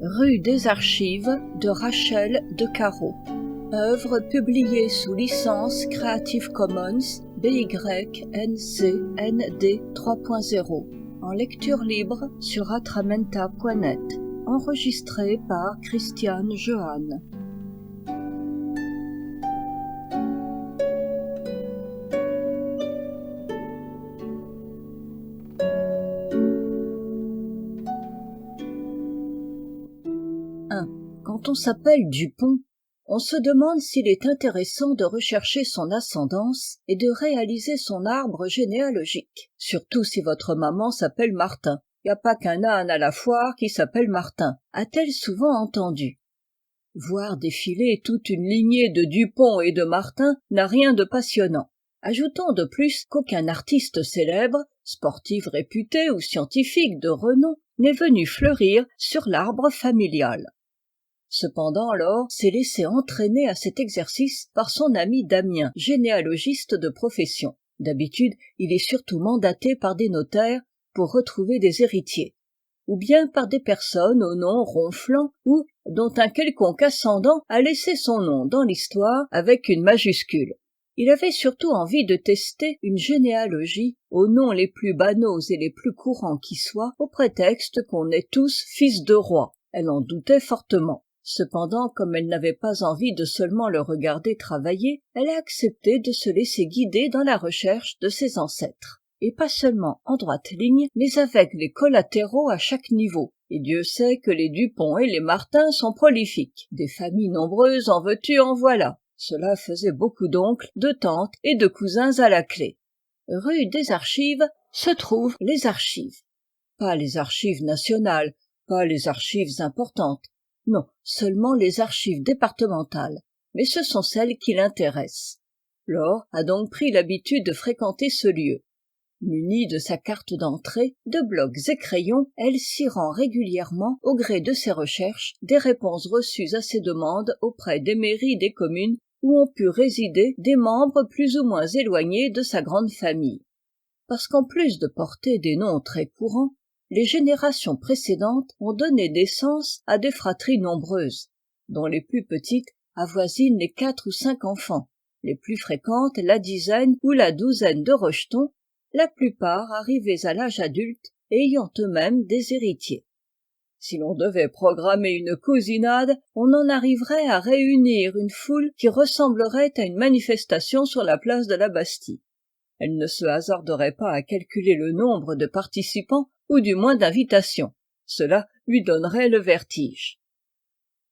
Rue des Archives de Rachel de Caro. Œuvre publiée sous licence Creative Commons BY-NC ND 3.0 en lecture libre sur atramenta.net. Enregistré par Christiane Jeanne. Quand on s'appelle Dupont, on se demande s'il est intéressant de rechercher son ascendance et de réaliser son arbre généalogique, surtout si votre maman s'appelle Martin. Y a pas qu'un âne à la foire qui s'appelle Martin, a-t-elle souvent entendu. Voir défiler toute une lignée de Dupont et de Martin n'a rien de passionnant. Ajoutons de plus qu'aucun artiste célèbre, sportif réputé ou scientifique de renom n'est venu fleurir sur l'arbre familial. Cependant, Laure s'est laissé entraîner à cet exercice par son ami Damien, généalogiste de profession. D'habitude, il est surtout mandaté par des notaires pour retrouver des héritiers, ou bien par des personnes au nom ronflant ou dont un quelconque ascendant a laissé son nom dans l'histoire avec une majuscule. Il avait surtout envie de tester une généalogie aux noms les plus banaux et les plus courants qui soient, au prétexte qu'on est tous fils de rois. Elle en doutait fortement. Cependant, comme elle n'avait pas envie de seulement le regarder travailler, elle a accepté de se laisser guider dans la recherche de ses ancêtres. Et pas seulement en droite ligne, mais avec les collatéraux à chaque niveau. Et Dieu sait que les Dupont et les Martin sont prolifiques. Des familles nombreuses, en veux-tu, en voilà. Cela faisait beaucoup d'oncles, de tantes et de cousins à la clé. Rue des Archives se trouvent les archives. Pas les archives nationales, pas les archives importantes. Non, seulement les archives départementales, mais ce sont celles qui l'intéressent. Laure a donc pris l'habitude de fréquenter ce lieu. Munie de sa carte d'entrée, de blocs et crayons, elle s'y rend régulièrement au gré de ses recherches, des réponses reçues à ses demandes auprès des mairies des communes où ont pu résider des membres plus ou moins éloignés de sa grande famille. Parce qu'en plus de porter des noms très courants, les générations précédentes ont donné naissance à des fratries nombreuses, dont les plus petites avoisinent les 4 ou 5 enfants, les plus fréquentes la dizaine ou la douzaine de rejetons, la plupart arrivés à l'âge adulte et ayant eux-mêmes des héritiers. Si l'on devait programmer une cousinade, on en arriverait à réunir une foule qui ressemblerait à une manifestation sur la place de la Bastille. Elle ne se hasarderait pas à calculer le nombre de participants ou du moins d'invitations. Cela lui donnerait le vertige.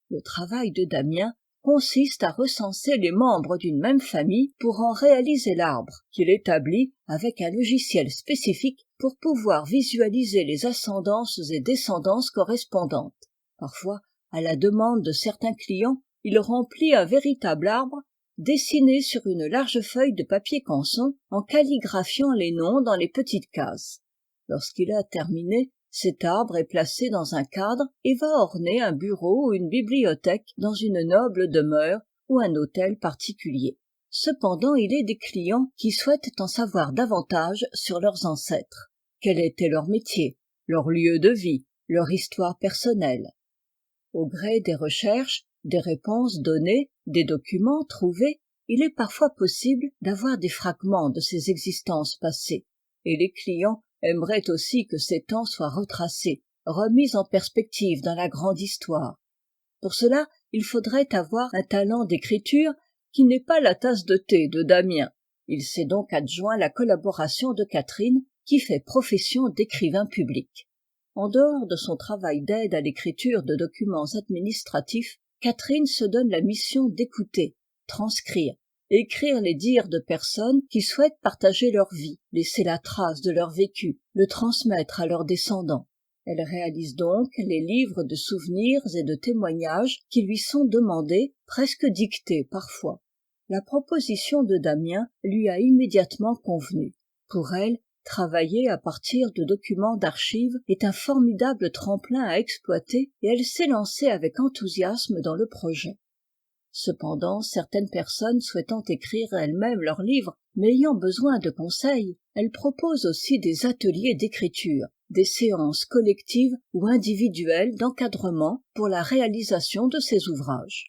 Le travail de Damien consiste à recenser les membres d'une même famille pour en réaliser l'arbre, qu'il établit avec un logiciel spécifique pour pouvoir visualiser les ascendances et descendances correspondantes. Parfois, à la demande de certains clients, il remplit un véritable arbre dessiné sur une large feuille de papier canson en calligraphiant les noms dans les petites cases. Lorsqu'il a terminé, cet arbre est placé dans un cadre et va orner un bureau ou une bibliothèque dans une noble demeure ou un hôtel particulier. Cependant, il est des clients qui souhaitent en savoir davantage sur leurs ancêtres. Quel était leur métier, leur lieu de vie, leur histoire personnelle. Au gré des recherches, des réponses données, des documents trouvés, il est parfois possible d'avoir des fragments de ces existences passées, et les clients aimeraient aussi que ces temps soient retracés, remis en perspective dans la grande histoire. Pour cela, il faudrait avoir un talent d'écriture qui n'est pas la tasse de thé de Damien. Il s'est donc adjoint la collaboration de Catherine, qui fait profession d'écrivain public. En dehors de son travail d'aide à l'écriture de documents administratifs, Catherine se donne la mission d'écouter, transcrire, écrire les dires de personnes qui souhaitent partager leur vie, laisser la trace de leur vécu, le transmettre à leurs descendants. Elle réalise donc les livres de souvenirs et de témoignages qui lui sont demandés, presque dictés parfois. La proposition de Damien lui a immédiatement convenu. Pour elle, travailler à partir de documents d'archives est un formidable tremplin à exploiter et elle s'est lancée avec enthousiasme dans le projet. Cependant, certaines personnes souhaitant écrire elles-mêmes leurs livres, mais ayant besoin de conseils, elle propose aussi des ateliers d'écriture, des séances collectives ou individuelles d'encadrement pour la réalisation de ses ouvrages.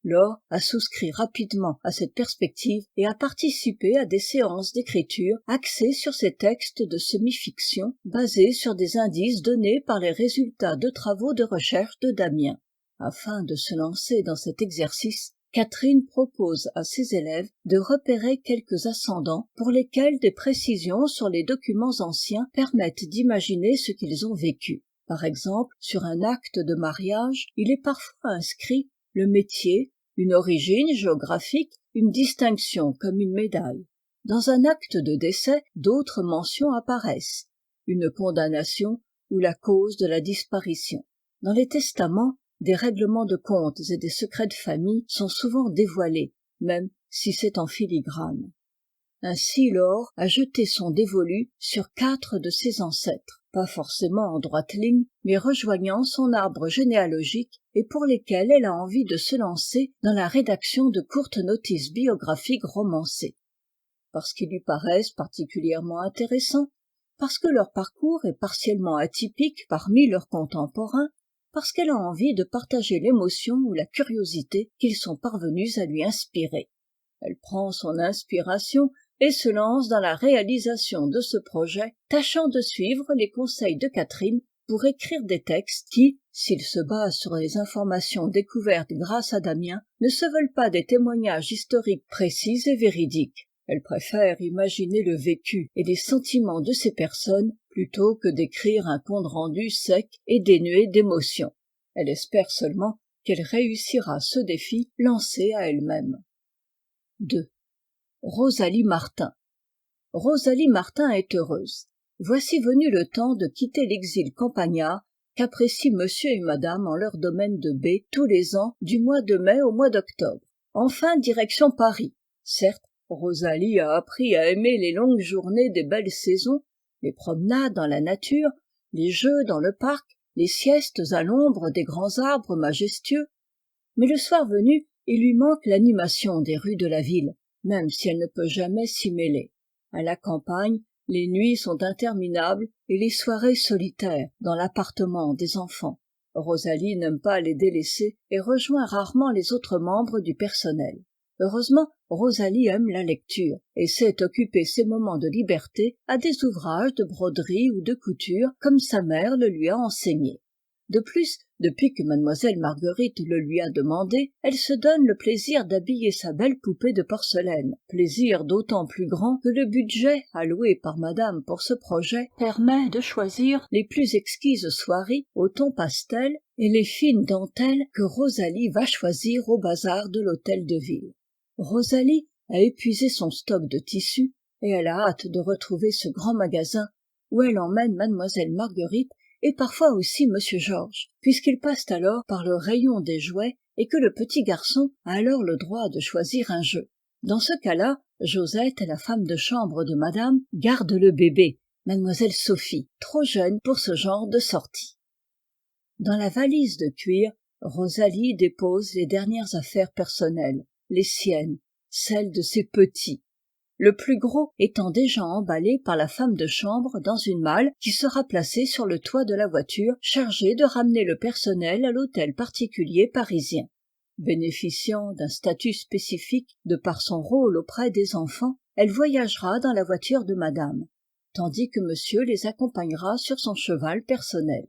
Laure a souscrit rapidement à cette perspective et a participé à des séances d'écriture axées sur ces textes de semi-fiction basés sur des indices donnés par les résultats de travaux de recherche de Damien. Afin de se lancer dans cet exercice, Catherine propose à ses élèves de repérer quelques ascendants pour lesquels des précisions sur les documents anciens permettent d'imaginer ce qu'ils ont vécu. Par exemple, sur un acte de mariage, il est parfois inscrit le métier, une origine géographique, une distinction comme une médaille. Dans un acte de décès, d'autres mentions apparaissent, une condamnation ou la cause de la disparition. Dans les testaments, des règlements de comptes et des secrets de famille sont souvent dévoilés, même si c'est en filigrane. Ainsi Laure a jeté son dévolu sur 4 de ses ancêtres, pas forcément en droite ligne, mais rejoignant son arbre généalogique et pour lesquels elle a envie de se lancer dans la rédaction de courtes notices biographiques romancées. Parce qu'ils lui paraissent particulièrement intéressants, parce que leur parcours est partiellement atypique parmi leurs contemporains, parce qu'elle a envie de partager l'émotion ou la curiosité qu'ils sont parvenus à lui inspirer. Elle prend son inspiration et se lance dans la réalisation de ce projet, tâchant de suivre les conseils de Catherine pour écrire des textes qui, s'ils se basent sur les informations découvertes grâce à Damien, ne se veulent pas des témoignages historiques précis et véridiques. Elle préfère imaginer le vécu et les sentiments de ces personnes plutôt que d'écrire un compte-rendu sec et dénué d'émotion. Elle espère seulement qu'elle réussira ce défi lancé à elle-même. 2. Rosalie Martin. Rosalie Martin est heureuse. Voici venu le temps de quitter l'exil campagnard qu'apprécient monsieur et madame en leur domaine de baie tous les ans du mois de mai au mois d'octobre. Enfin, direction Paris. Certes, Rosalie a appris à aimer les longues journées des belles saisons, les promenades dans la nature, les jeux dans le parc, les siestes à l'ombre des grands arbres majestueux. Mais le soir venu, il lui manque l'animation des rues de la ville, même si elle ne peut jamais s'y mêler. À la campagne, les nuits sont interminables et les soirées solitaires dans l'appartement des enfants. Rosalie n'aime pas les délaisser et rejoint rarement les autres membres du personnel. Heureusement, Rosalie aime la lecture et sait occuper ses moments de liberté à des ouvrages de broderie ou de couture comme sa mère le lui a enseigné. De plus, depuis que mademoiselle Marguerite le lui a demandé, elle se donne le plaisir d'habiller sa belle poupée de porcelaine, plaisir d'autant plus grand que le budget alloué par madame pour ce projet permet de choisir les plus exquises soieries au ton pastel et les fines dentelles que Rosalie va choisir au bazar de l'hôtel de ville. Rosalie a épuisé son stock de tissus et elle a hâte de retrouver ce grand magasin où elle emmène mademoiselle Marguerite et parfois aussi monsieur Georges, puisqu'ils passent alors par le rayon des jouets et que le petit garçon a alors le droit de choisir un jeu. Dans ce cas-là, Josette, la femme de chambre de madame, garde le bébé, mademoiselle Sophie, trop jeune pour ce genre de sortie. Dans la valise de cuir, Rosalie dépose les dernières affaires personnelles, les siennes, celles de ses petits. Le plus gros étant déjà emballé par la femme de chambre dans une malle qui sera placée sur le toit de la voiture chargée de ramener le personnel à l'hôtel particulier parisien. Bénéficiant d'un statut spécifique de par son rôle auprès des enfants, elle voyagera dans la voiture de madame, tandis que monsieur les accompagnera sur son cheval personnel.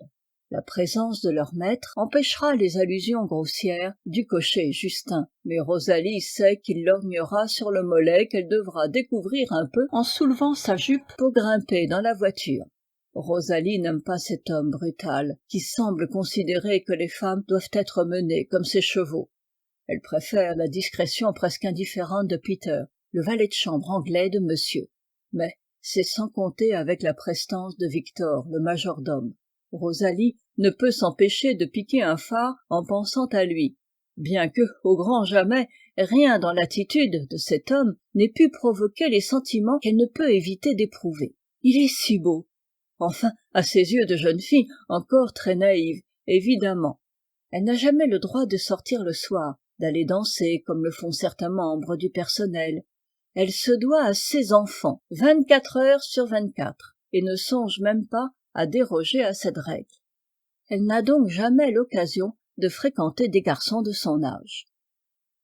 La présence de leur maître empêchera les allusions grossières du cocher Justin, mais Rosalie sait qu'il lorgnera sur le mollet qu'elle devra découvrir un peu en soulevant sa jupe pour grimper dans la voiture. Rosalie n'aime pas cet homme brutal, qui semble considérer que les femmes doivent être menées comme ses chevaux. Elle préfère la discrétion presque indifférente de Peter, le valet de chambre anglais de monsieur. Mais c'est sans compter avec la prestance de Victor, le majordome. Rosalie ne peut s'empêcher de piquer un phare en pensant à lui, bien que, au grand jamais, rien dans l'attitude de cet homme n'ait pu provoquer les sentiments qu'elle ne peut éviter d'éprouver. Il est si beau. Enfin, à ses yeux de jeune fille, encore très naïve, évidemment. Elle n'a jamais le droit de sortir le soir, d'aller danser comme le font certains membres du personnel. Elle se doit à ses enfants, 24 heures sur 24, et ne songe même pas à déroger à cette règle. Elle n'a donc jamais l'occasion de fréquenter des garçons de son âge.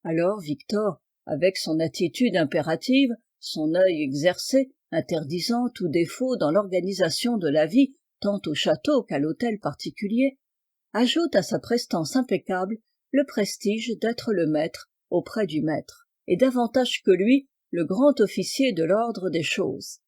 Alors Victor, avec son attitude impérative, son œil exercé, interdisant tout défaut dans l'organisation de la vie, tant au château qu'à l'hôtel particulier, ajoute à sa prestance impeccable le prestige d'être le maître auprès du maître, et davantage que lui, le grand officier de l'ordre des choses.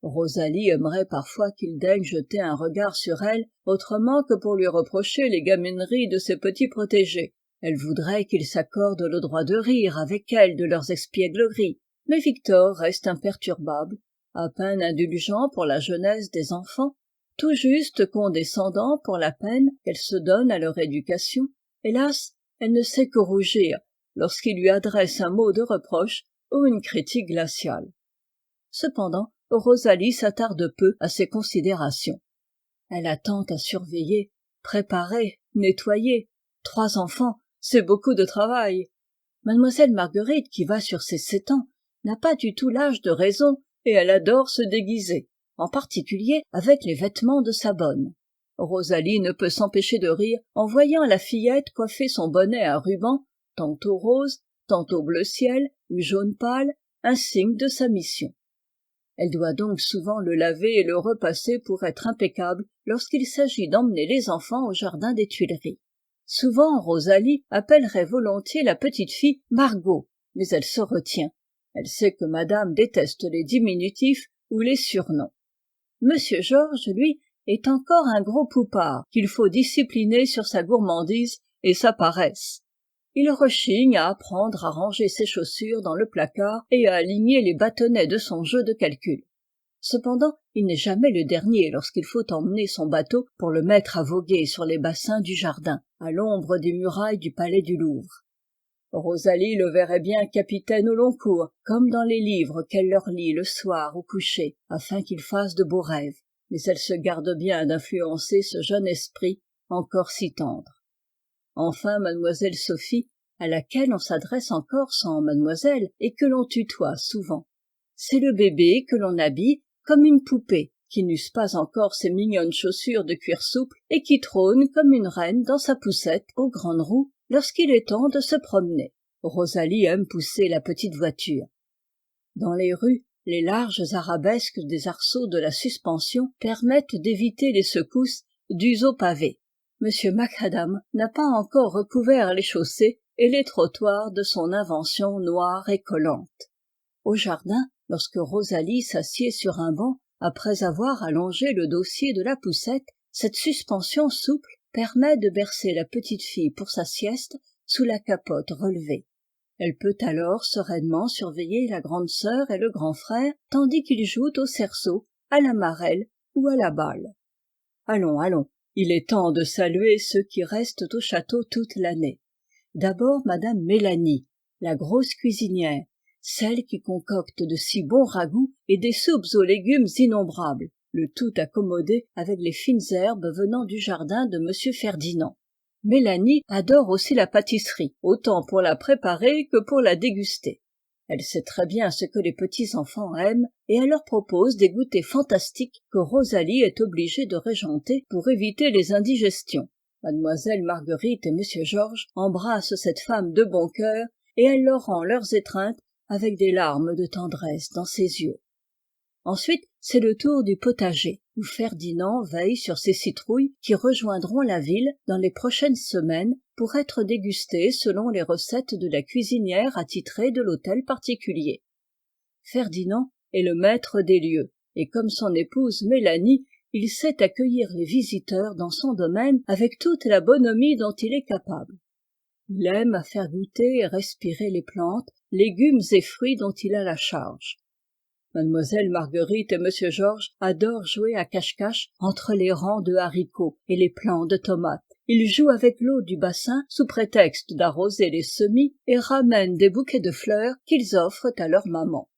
Rosalie aimerait parfois qu'il daigne jeter un regard sur elle, autrement que pour lui reprocher les gamineries de ses petits protégés. Elle voudrait qu'il s'accorde le droit de rire avec elle de leurs espiègleries, mais Victor reste imperturbable, à peine indulgent pour la jeunesse des enfants, tout juste condescendant pour la peine qu'elle se donne à leur éducation. Hélas, elle ne sait que rougir lorsqu'il lui adresse un mot de reproche ou une critique glaciale. Cependant, Rosalie s'attarde peu à ces considérations. Elle a tant à surveiller, préparer, nettoyer. 3 enfants, c'est beaucoup de travail. Mademoiselle Marguerite, qui va sur ses 7 ans, n'a pas du tout l'âge de raison et elle adore se déguiser, en particulier avec les vêtements de sa bonne. Rosalie ne peut s'empêcher de rire en voyant la fillette coiffer son bonnet à ruban, tantôt rose, tantôt bleu ciel ou jaune pâle, un signe de sa mission. Elle doit donc souvent le laver et le repasser pour être impeccable lorsqu'il s'agit d'emmener les enfants au jardin des Tuileries. Souvent Rosalie appellerait volontiers la petite fille Margot, mais elle se retient. Elle sait que madame déteste les diminutifs ou les surnoms. Monsieur Georges, lui, est encore un gros poupard qu'il faut discipliner sur sa gourmandise et sa paresse. Il rechigne à apprendre à ranger ses chaussures dans le placard et à aligner les bâtonnets de son jeu de calcul. Cependant, il n'est jamais le dernier lorsqu'il faut emmener son bateau pour le mettre à voguer sur les bassins du jardin, à l'ombre des murailles du palais du Louvre. Rosalie le verrait bien capitaine au long cours, comme dans les livres qu'elle leur lit le soir au coucher, afin qu'ils fassent de beaux rêves, mais elle se garde bien d'influencer ce jeune esprit encore si tendre. Enfin mademoiselle Sophie, à laquelle on s'adresse encore sans mademoiselle et que l'on tutoie souvent. C'est le bébé que l'on habille comme une poupée, qui n'use pas encore ses mignonnes chaussures de cuir souple et qui trône comme une reine dans sa poussette aux grandes roues lorsqu'il est temps de se promener. Rosalie aime pousser la petite voiture. Dans les rues, les larges arabesques des arceaux de la suspension permettent d'éviter les secousses dues aux pavés. Monsieur Macadam n'a pas encore recouvert les chaussées et les trottoirs de son invention noire et collante. Au jardin, lorsque Rosalie s'assied sur un banc, après avoir allongé le dossier de la poussette, cette suspension souple permet de bercer la petite fille pour sa sieste sous la capote relevée. Elle peut alors sereinement surveiller la grande sœur et le grand frère, tandis qu'ils jouent au cerceau, à la marelle ou à la balle. Allons, allons, il est temps de saluer ceux qui restent au château toute l'année. D'abord madame Mélanie, la grosse cuisinière, celle qui concocte de si bons ragoûts et des soupes aux légumes innombrables, le tout accommodé avec les fines herbes venant du jardin de monsieur Ferdinand. Mélanie adore aussi la pâtisserie, autant pour la préparer que pour la déguster. Elle sait très bien ce que les petits-enfants aiment et elle leur propose des goûters fantastiques que Rosalie est obligée de régenter pour éviter les indigestions. Mademoiselle Marguerite et monsieur Georges embrassent cette femme de bon cœur et elle leur rend leurs étreintes avec des larmes de tendresse dans ses yeux. Ensuite, c'est le tour du potager, où Ferdinand veille sur ses citrouilles qui rejoindront la ville dans les prochaines semaines pour être dégustées selon les recettes de la cuisinière attitrée de l'hôtel particulier. Ferdinand est le maître des lieux, et comme son épouse Mélanie, il sait accueillir les visiteurs dans son domaine avec toute la bonhomie dont il est capable. Il aime à faire goûter et respirer les plantes, légumes et fruits dont il a la charge. Mademoiselle Marguerite et monsieur Georges adorent jouer à cache-cache entre les rangs de haricots et les plants de tomates. Ils jouent avec l'eau du bassin sous prétexte d'arroser les semis et ramènent des bouquets de fleurs qu'ils offrent à leur maman.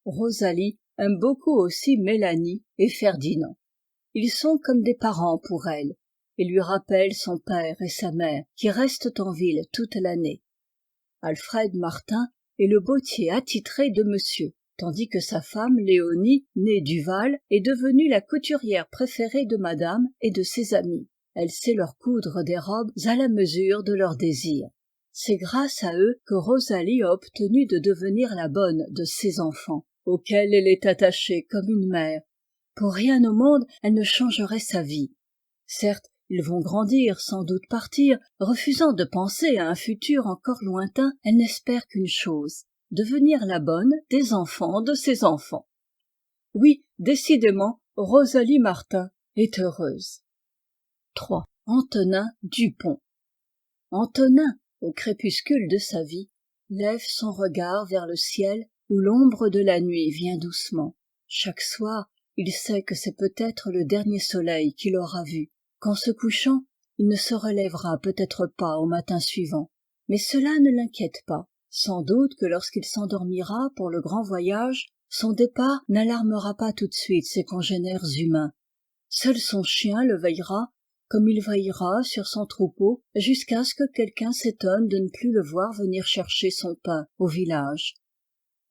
Rosalie aime beaucoup aussi Mélanie et Ferdinand. Ils sont comme des parents pour elle et lui rappellent son père et sa mère qui restent en ville toute l'année. Alfred Martin est le bottier attitré de monsieur. tandis que sa femme, Léonie, née Duval, est devenue la couturière préférée de madame et de ses amis. Elle sait leur coudre des robes à la mesure de leurs désirs. C'est grâce à eux que Rosalie a obtenu de devenir la bonne de ses enfants, auxquels elle est attachée comme une mère. Pour rien au monde, elle ne changerait sa vie. Certes, ils vont grandir, sans doute partir, refusant de penser à un futur encore lointain, elle n'espère qu'une chose, devenir la bonne des enfants de ses enfants. Oui, décidément, Rosalie Martin est heureuse. 3. Antonin Dupont. Antonin, au crépuscule de sa vie, lève son regard vers le ciel où l'ombre de la nuit vient doucement. Chaque soir, il sait que c'est peut-être le dernier soleil qu'il aura vu. Qu'en se couchant, il ne se relèvera peut-être pas au matin suivant. Mais cela ne l'inquiète pas. Sans doute que lorsqu'il s'endormira pour le grand voyage, son départ n'alarmera pas tout de suite ses congénères humains. Seul son chien le veillera, comme il veillera sur son troupeau, jusqu'à ce que quelqu'un s'étonne de ne plus le voir venir chercher son pain au village.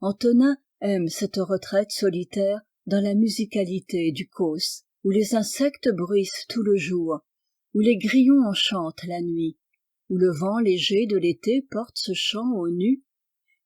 Antonin aime cette retraite solitaire dans la musicalité du causse, où les insectes bruissent tout le jour, où les grillons enchantent la nuit, où le vent léger de l'été porte ce chant aux nues.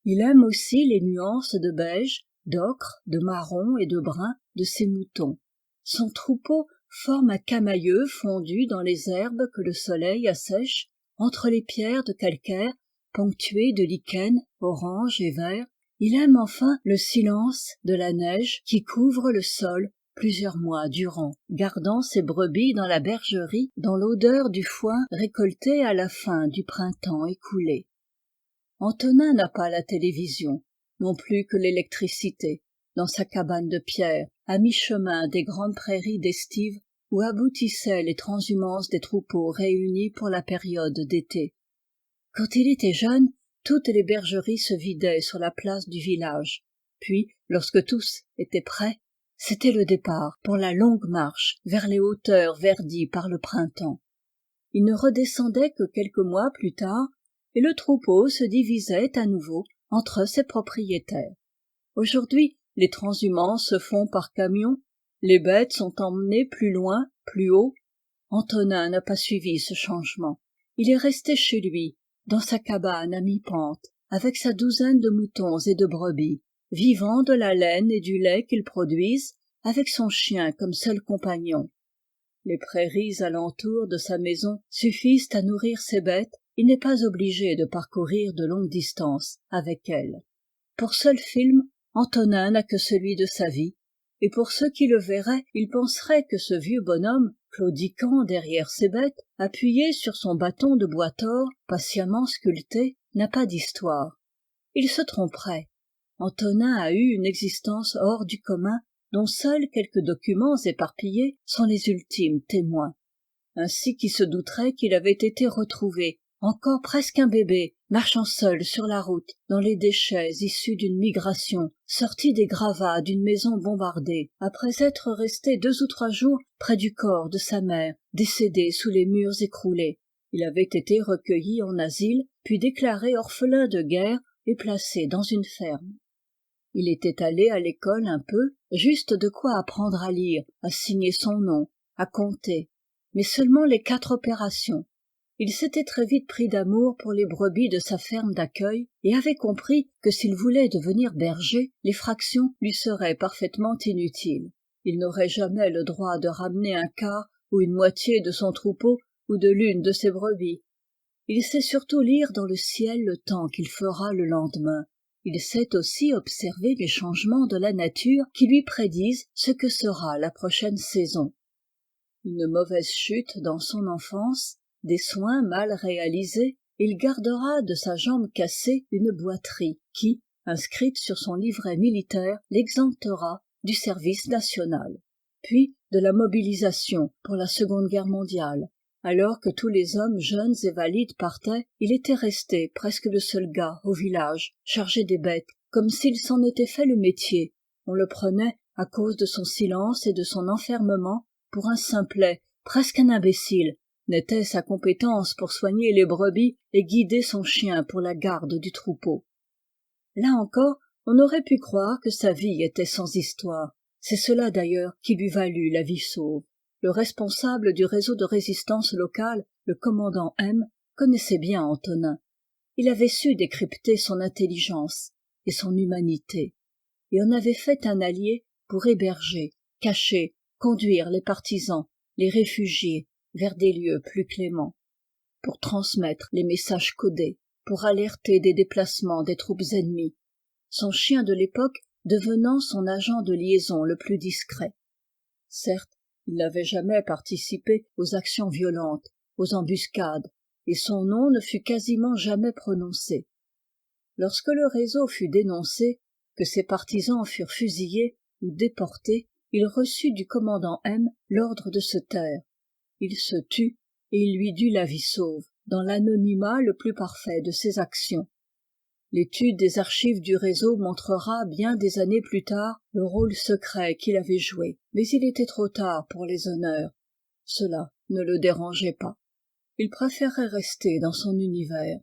Il aime aussi les nuances de beige, d'ocre, de marron et de brun de ses moutons. Son troupeau forme un camailleux fondu dans les herbes que le soleil assèche, entre les pierres de calcaire ponctuées de lichens orange et vert. Il aime enfin le silence de la neige qui couvre le sol plusieurs mois durant, gardant ses brebis dans la bergerie dans l'odeur du foin récolté à la fin du printemps écoulé. Antonin n'a pas la télévision, non plus que l'électricité, dans sa cabane de pierre, à mi-chemin des grandes prairies d'estive où aboutissaient les transhumances des troupeaux réunis pour la période d'été. Quand il était jeune, toutes les bergeries se vidaient sur la place du village. Puis, lorsque tous étaient prêts, c'était le départ pour la longue marche vers les hauteurs verdies par le printemps. Il ne redescendait que quelques mois plus tard, et le troupeau se divisait à nouveau entre ses propriétaires. Aujourd'hui, les transhumances se font par camion, les bêtes sont emmenées plus loin, plus haut. Antonin n'a pas suivi ce changement. Il est resté chez lui, dans sa cabane à mi-pente, avec sa douzaine de moutons et de brebis, vivant de la laine et du lait qu'ils produisent, avec son chien comme seul compagnon. Les prairies alentour de sa maison suffisent à nourrir ses bêtes, il n'est pas obligé de parcourir de longues distances avec elles. Pour seul film, Antonin n'a que celui de sa vie, et pour ceux qui le verraient, ils penseraient que ce vieux bonhomme, claudiquant derrière ses bêtes, appuyé sur son bâton de bois tord, patiemment sculpté, n'a pas d'histoire. Il se tromperait. Antonin a eu une existence hors du commun, dont seuls quelques documents éparpillés sont les ultimes témoins. Ainsi qui se douterait qu'il avait été retrouvé, encore presque un bébé, marchant seul sur la route, dans les déchets issus d'une migration, sorti des gravats d'une maison bombardée, après être resté 2 ou 3 jours près du corps de sa mère, décédée sous les murs écroulés. Il avait été recueilli en asile, puis déclaré orphelin de guerre et placé dans une ferme. Il était allé à l'école un peu, juste de quoi apprendre à lire, à signer son nom, à compter, mais seulement les 4 opérations. Il s'était très vite pris d'amour pour les brebis de sa ferme d'accueil et avait compris que s'il voulait devenir berger, les fractions lui seraient parfaitement inutiles. Il n'aurait jamais le droit de ramener un quart ou une moitié de son troupeau ou de l'une de ses brebis. Il sait surtout lire dans le ciel le temps qu'il fera le lendemain. Il sait aussi observer les changements de la nature qui lui prédisent ce que sera la prochaine saison. Une mauvaise chute dans son enfance, des soins mal réalisés, il gardera de sa jambe cassée une boiterie qui, inscrite sur son livret militaire, l'exemptera du service national. Puis de la mobilisation pour la Seconde Guerre mondiale. Alors que tous les hommes jeunes et valides partaient, il était resté presque le seul gars au village, chargé des bêtes, comme s'il s'en était fait le métier. On le prenait, à cause de son silence et de son enfermement, pour un simplet, presque un imbécile. N'était sa compétence pour soigner les brebis et guider son chien pour la garde du troupeau. Là encore, On aurait pu croire que sa vie était sans histoire. C'est cela d'ailleurs qui lui valut la vie sauve. Le responsable du réseau de résistance locale, le commandant M, connaissait bien Antonin. Il avait su décrypter son intelligence et son humanité, et en avait fait un allié pour héberger, cacher, conduire les partisans, les réfugiés vers des lieux plus cléments, pour transmettre les messages codés, pour alerter des déplacements des troupes ennemies, son chien de l'époque devenant son agent de liaison le plus discret. Certes, il n'avait jamais participé aux actions violentes, aux embuscades, et son nom ne fut quasiment jamais prononcé. Lorsque le réseau fut dénoncé, que ses partisans furent fusillés ou déportés, il reçut du commandant M l'ordre de se taire. Il se tut et il lui dut la vie sauve, dans l'anonymat le plus parfait de ses actions. L'étude des archives du réseau montrera bien des années plus tard le rôle secret qu'il avait joué, mais il était trop tard pour les honneurs. Cela ne le dérangeait pas. Il préférait rester dans son univers.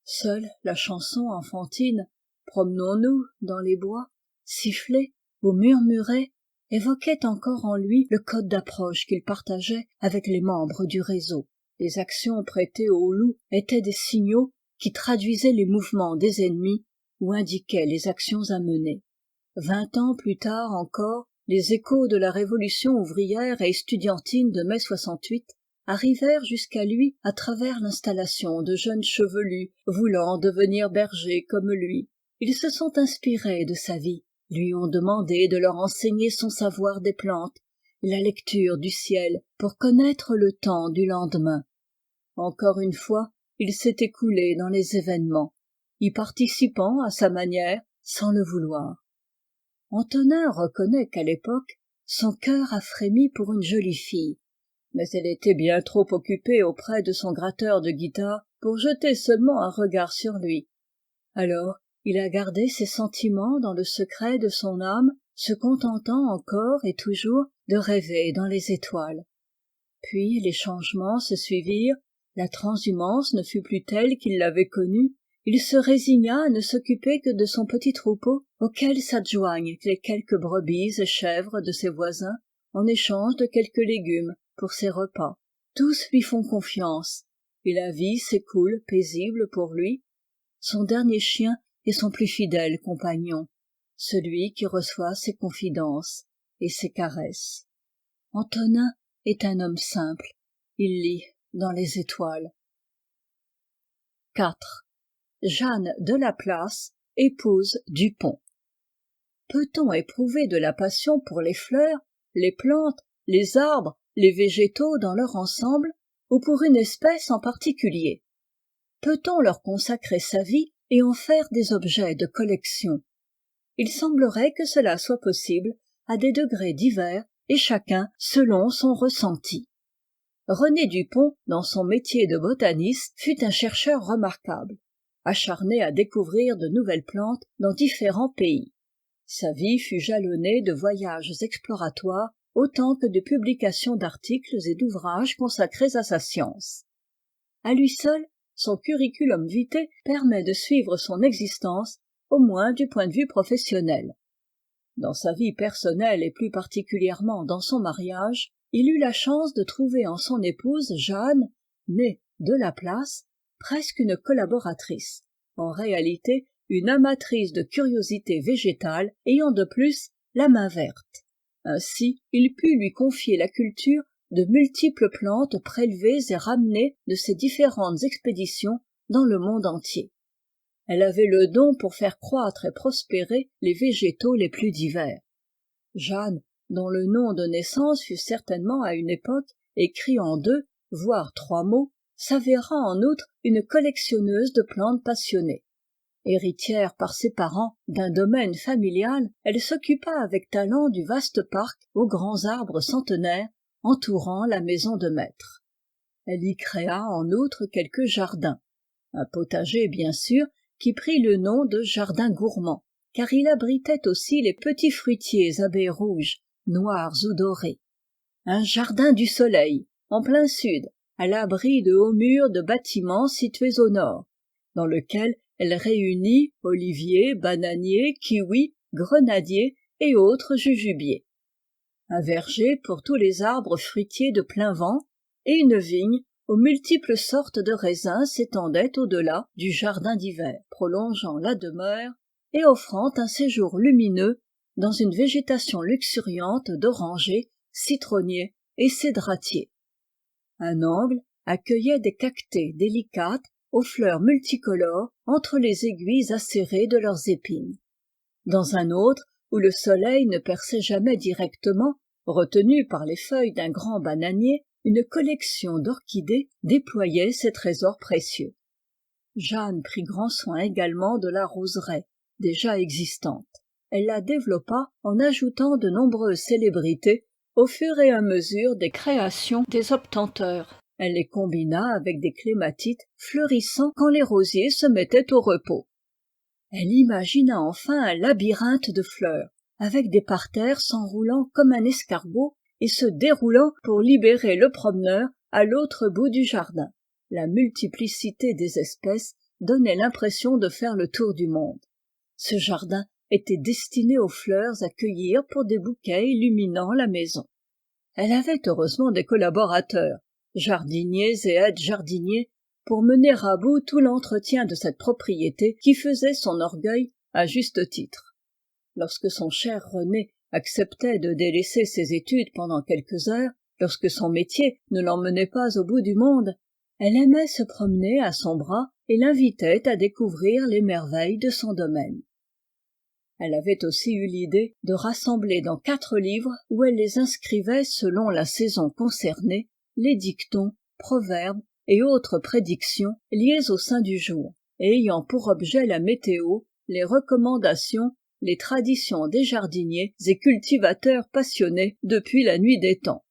Seule la chanson enfantine « Promenons-nous dans les bois » sifflée ou murmurée évoquait encore en lui le code d'approche qu'il partageait avec les membres du réseau. Les actions prêtées au loup étaient des signaux qui traduisaient les mouvements des ennemis ou indiquaient les actions à mener. 20 ans plus tard encore, les échos de la révolution ouvrière et estudiantine de mai 68 arrivèrent jusqu'à lui à travers l'installation de jeunes chevelus voulant devenir bergers comme lui. Ils se sont inspirés de sa vie, lui ont demandé de leur enseigner son savoir des plantes et la lecture du ciel pour connaître le temps du lendemain. Encore une fois, il s'est écoulé dans les événements, y participant à sa manière sans le vouloir. Antonin reconnaît qu'à l'époque, son cœur a frémi pour une jolie fille, mais elle était bien trop occupée auprès de son gratteur de guitare pour jeter seulement un regard sur lui. Alors, il a gardé ses sentiments dans le secret de son âme, se contentant encore et toujours de rêver dans les étoiles. Puis les changements se suivirent, la transhumance ne fut plus telle qu'il l'avait connue, il se résigna à ne s'occuper que de son petit troupeau auquel s'adjoignent les quelques brebis et chèvres de ses voisins en échange de quelques légumes pour ses repas. Tous lui font confiance et la vie s'écoule paisible pour lui. Son dernier chien est son plus fidèle compagnon, celui qui reçoit ses confidences et ses caresses. Antonin est un homme simple, il lit dans les étoiles. 4. Jeanne de Laplace, épouse Dupont. Peut-on éprouver de la passion pour les fleurs, les plantes, les arbres, les végétaux dans leur ensemble, ou pour une espèce en particulier? Peut-on leur consacrer sa vie et en faire des objets de collection? Il semblerait que cela soit possible à des degrés divers et chacun selon son ressenti. René Dupont, dans son métier de botaniste, fut un chercheur remarquable, acharné à découvrir de nouvelles plantes dans différents pays. Sa vie fut jalonnée de voyages exploratoires autant que de publications d'articles et d'ouvrages consacrés à sa science. À lui seul, son curriculum vitae permet de suivre son existence, au moins du point de vue professionnel. Dans sa vie personnelle et plus particulièrement dans son mariage, il eut la chance de trouver en son épouse Jeanne, née de Laplace, presque une collaboratrice, en réalité une amatrice de curiosités végétales ayant de plus la main verte. Ainsi, il put lui confier la culture de multiples plantes prélevées et ramenées de ses différentes expéditions dans le monde entier. Elle avait le don pour faire croître et prospérer les végétaux les plus divers. Jeanne, dont le nom de naissance fut certainement à une époque écrit en 2, voire 3 mots, s'avéra en outre une collectionneuse de plantes passionnées. Héritière par ses parents d'un domaine familial, elle s'occupa avec talent du vaste parc aux grands arbres centenaires entourant la maison de maître. Elle y créa en outre quelques jardins. Un potager bien sûr, qui prit le nom de jardin gourmand, car il abritait aussi les petits fruitiers à baies rouges, noirs ou dorés. Un jardin du soleil, en plein sud, à l'abri de hauts murs de bâtiments situés au nord, dans lequel Elle réunit oliviers, bananiers, kiwis, grenadiers et autres jujubiers. Un verger pour tous les arbres fruitiers de plein vent et une vigne aux multiples sortes de raisins s'étendaient au-delà du jardin d'hiver, prolongeant la demeure et offrant un séjour lumineux dans une végétation luxuriante d'orangers, citronniers et cédratiers. Un angle accueillait des cactées délicates aux fleurs multicolores entre les aiguilles acérées de leurs épines. Dans un autre, où le soleil ne perçait jamais directement, retenu par les feuilles d'un grand bananier, une collection d'orchidées déployait ses trésors précieux. Jeanne prit grand soin également de la roseraie, déjà existante. Elle la développa en ajoutant de nombreuses célébrités au fur et à mesure des créations des obtenteurs. Elle les combina avec des clématites fleurissant quand les rosiers se mettaient au repos. Elle imagina enfin un labyrinthe de fleurs, avec des parterres s'enroulant comme un escargot et se déroulant pour libérer le promeneur à l'autre bout du jardin. La multiplicité des espèces donnait l'impression de faire le tour du monde. Ce jardin était destiné aux fleurs à cueillir pour des bouquets illuminant la maison. Elle avait heureusement des collaborateurs, jardiniers et aides-jardiniers, pour mener à bout tout l'entretien de cette propriété qui faisait son orgueil à juste titre. Lorsque son cher René acceptait de délaisser ses études pendant quelques heures, lorsque son métier ne l'emmenait pas au bout du monde, elle aimait se promener à son bras et l'invitait à découvrir les merveilles de son domaine. Elle avait aussi eu l'idée de rassembler dans 4 livres où elle les inscrivait selon la saison concernée, les dictons, proverbes et autres prédictions liées au saint du jour, et ayant pour objet la météo, les recommandations, les traditions des jardiniers et cultivateurs passionnés depuis la nuit des temps.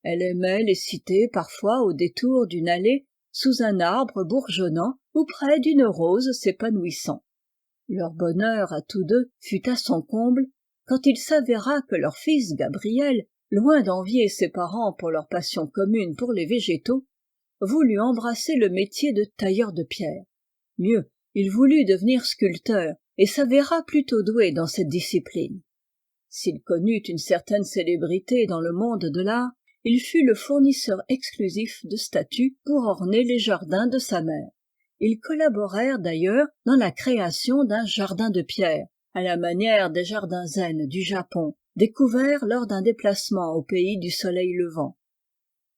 Elle aimait les citer parfois au détour d'une allée, sous un arbre bourgeonnant ou près d'une rose s'épanouissant. Leur bonheur à tous deux fut à son comble quand il s'avéra que leur fils Gabriel, loin d'envier ses parents pour leur passion commune pour les végétaux, voulut embrasser le métier de tailleur de pierre. Mieux, il voulut devenir sculpteur et s'avéra plutôt doué dans cette discipline. S'il connut une certaine célébrité dans le monde de l'art, il fut le fournisseur exclusif de statues pour orner les jardins de sa mère. Ils collaborèrent d'ailleurs dans la création d'un jardin de pierre, à la manière des jardins zen du Japon, découverts lors d'un déplacement au pays du soleil levant.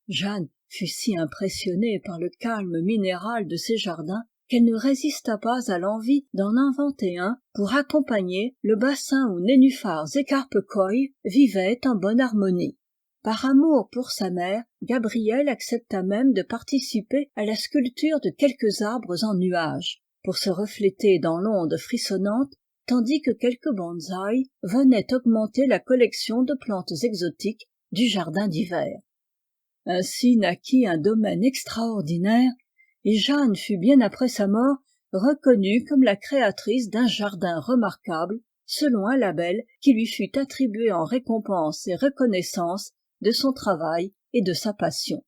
Jeanne fut si impressionnée par le calme minéral de ces jardins qu'elle ne résista pas à l'envie d'en inventer un pour accompagner le bassin où nénuphars et carpe koi vivaient en bonne harmonie. Par amour pour sa mère, Gabriel accepta même de participer à la sculpture de quelques arbres en nuages, pour se refléter dans l'onde frissonnante, tandis que quelques bonsaïs venaient augmenter la collection de plantes exotiques du jardin d'hiver. Ainsi naquit un domaine extraordinaire, et Jeanne fut bien après sa mort reconnue comme la créatrice d'un jardin remarquable, selon un label qui lui fut attribué en récompense et reconnaissance de son travail et de sa passion.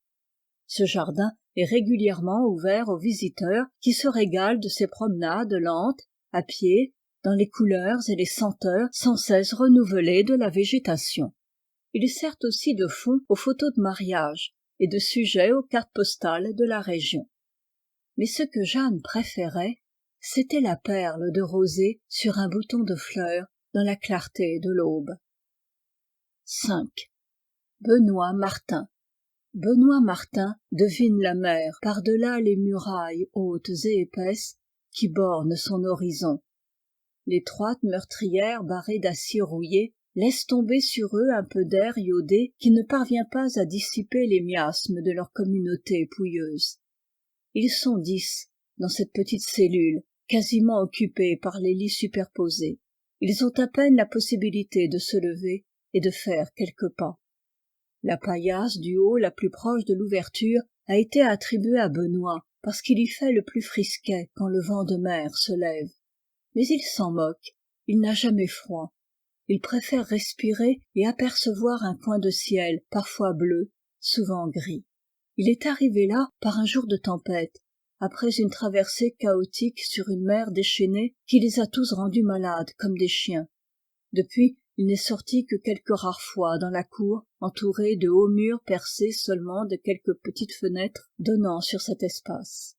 Ce jardin est régulièrement ouvert aux visiteurs qui se régalent de ces promenades lentes, à pied, dans les couleurs et les senteurs sans cesse renouvelées de la végétation. Il sert aussi de fond aux photos de mariage et de sujet aux cartes postales de la région. Mais ce que Jeanne préférait, c'était la perle de rosée sur un bouton de fleurs dans la clarté de l'aube. 5. Benoît Martin. Benoît Martin devine la mer par-delà les murailles hautes et épaisses qui bornent son horizon. L'étroite meurtrière barrée d'acier rouillé laisse tomber sur eux un peu d'air iodé qui ne parvient pas à dissiper les miasmes de leur communauté pouilleuse. Ils sont 10 dans cette petite cellule, quasiment occupée par les lits superposés. Ils ont à peine la possibilité de se lever et de faire quelques pas. La paillasse du haut la plus proche de l'ouverture a été attribuée à Benoît parce qu'il y fait le plus frisquet quand le vent de mer se lève. Mais il s'en moque, il n'a jamais froid. Il préfère respirer et apercevoir un coin de ciel, parfois bleu, souvent gris. Il est arrivé là par un jour de tempête, après une traversée chaotique sur une mer déchaînée qui les a tous rendus malades comme des chiens. Depuis, il n'est sorti que quelques rares fois dans la cour, entouré de hauts murs percés seulement de quelques petites fenêtres donnant sur cet espace.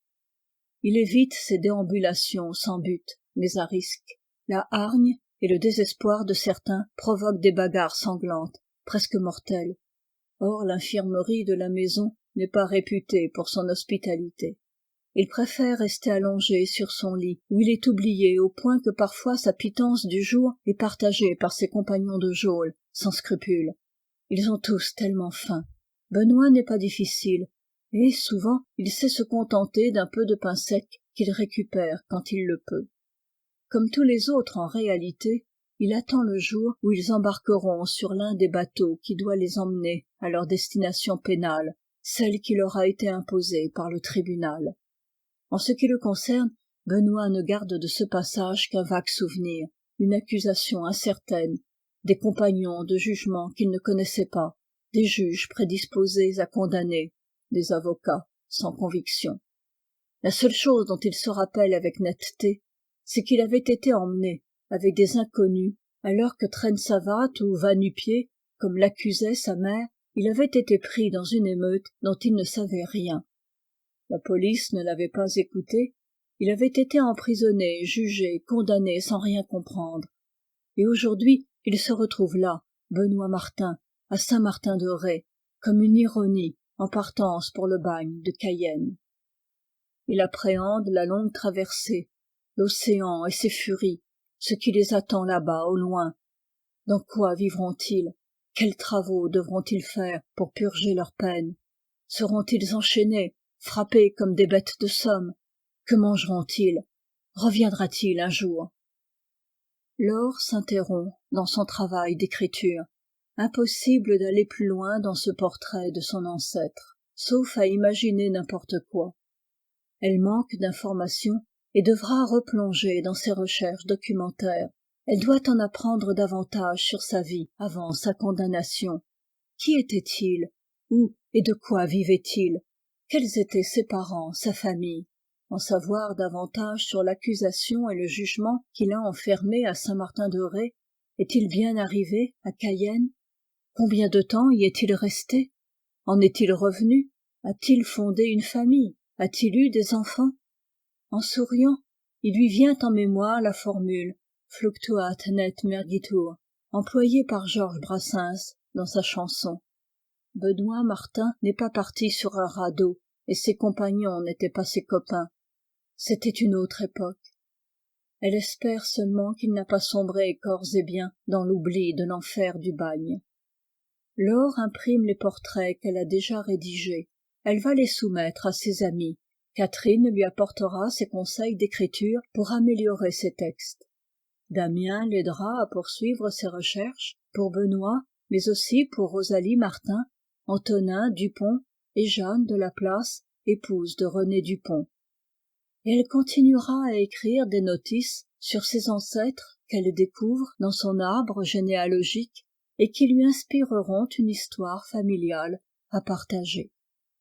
Il évite ces déambulations sans but, mais à risque. La hargne et le désespoir de certains provoquent des bagarres sanglantes, presque mortelles. Or, l'infirmerie de la maison n'est pas réputée pour son hospitalité. Il préfère rester allongé sur son lit, où il est oublié au point que parfois sa pitance du jour est partagée par ses compagnons de geôle, sans scrupules. Ils ont tous tellement faim. Benoît n'est pas difficile, et souvent il sait se contenter d'un peu de pain sec qu'il récupère quand il le peut. Comme tous les autres en réalité, il attend le jour où ils embarqueront sur l'un des bateaux qui doit les emmener à leur destination pénale, celle qui leur a été imposée par le tribunal. En ce qui le concerne, Benoît ne garde de ce passage qu'un vague souvenir, une accusation incertaine, des compagnons de jugement qu'il ne connaissait pas, des juges prédisposés à condamner, des avocats sans conviction. La seule chose dont il se rappelle avec netteté, c'est qu'il avait été emmené avec des inconnus, alors que Trensavat ou Va-Nu-Pieds, comme l'accusait sa mère, il avait été pris dans une émeute dont il ne savait rien. La police ne l'avait pas écouté, il avait été emprisonné, jugé, condamné sans rien comprendre. Et aujourd'hui, il se retrouve là, Benoît Martin, à Saint-Martin-de-Ré, comme une ironie en partance pour le bagne de Cayenne. Il appréhende la longue traversée, l'océan et ses furies, ce qui les attend là-bas au loin. Dans quoi vivront-ils? Quels travaux devront-ils faire pour purger leur peine? Seront-ils enchaînés, frappés comme des bêtes de somme? Que mangeront-ils? Reviendra-t-il un jour? Laure s'interrompt dans son travail d'écriture. Impossible d'aller plus loin dans ce portrait de son ancêtre, sauf à imaginer n'importe quoi. Elle manque d'informations et devra replonger dans ses recherches documentaires. Elle doit en apprendre davantage sur sa vie avant sa condamnation. Qui était-il? Où et de quoi vivait-il? Quels étaient ses parents, sa famille? En savoir davantage sur l'accusation et le jugement qui l'a enfermé à Saint-Martin-de-Ré. Est-il bien arrivé à Cayenne? Combien de temps y est-il resté? En est-il revenu? A-t-il fondé une famille? A-t-il eu des enfants? En souriant, il lui vient en mémoire la formule « fluctuat net mergitur » employée par Georges Brassens dans sa chanson. Benoît Martin n'est pas parti sur un radeau, et ses compagnons n'étaient pas ses copains. C'était une autre époque. Elle espère seulement qu'il n'a pas sombré corps et biens dans l'oubli de l'enfer du bagne. Laure imprime les portraits qu'elle a déjà rédigés. Elle va les soumettre à ses amis. Catherine lui apportera ses conseils d'écriture pour améliorer ses textes. Damien l'aidera à poursuivre ses recherches pour Benoît, mais aussi pour Rosalie Martin, Antonin Dupont et Jeanne de la Place, épouse de René Dupont. Et elle continuera à écrire des notices sur ses ancêtres qu'elle découvre dans son arbre généalogique et qui lui inspireront une histoire familiale à partager.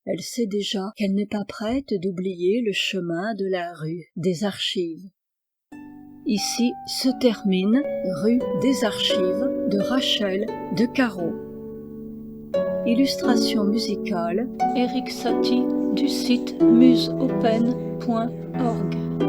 Elle sait déjà qu'elle n'est pas prête d'oublier le chemin de la rue des Archives. Ici se termine Rue des Archives de Rachel de Caro. Illustration musicale Eric Satie du site museopen.org.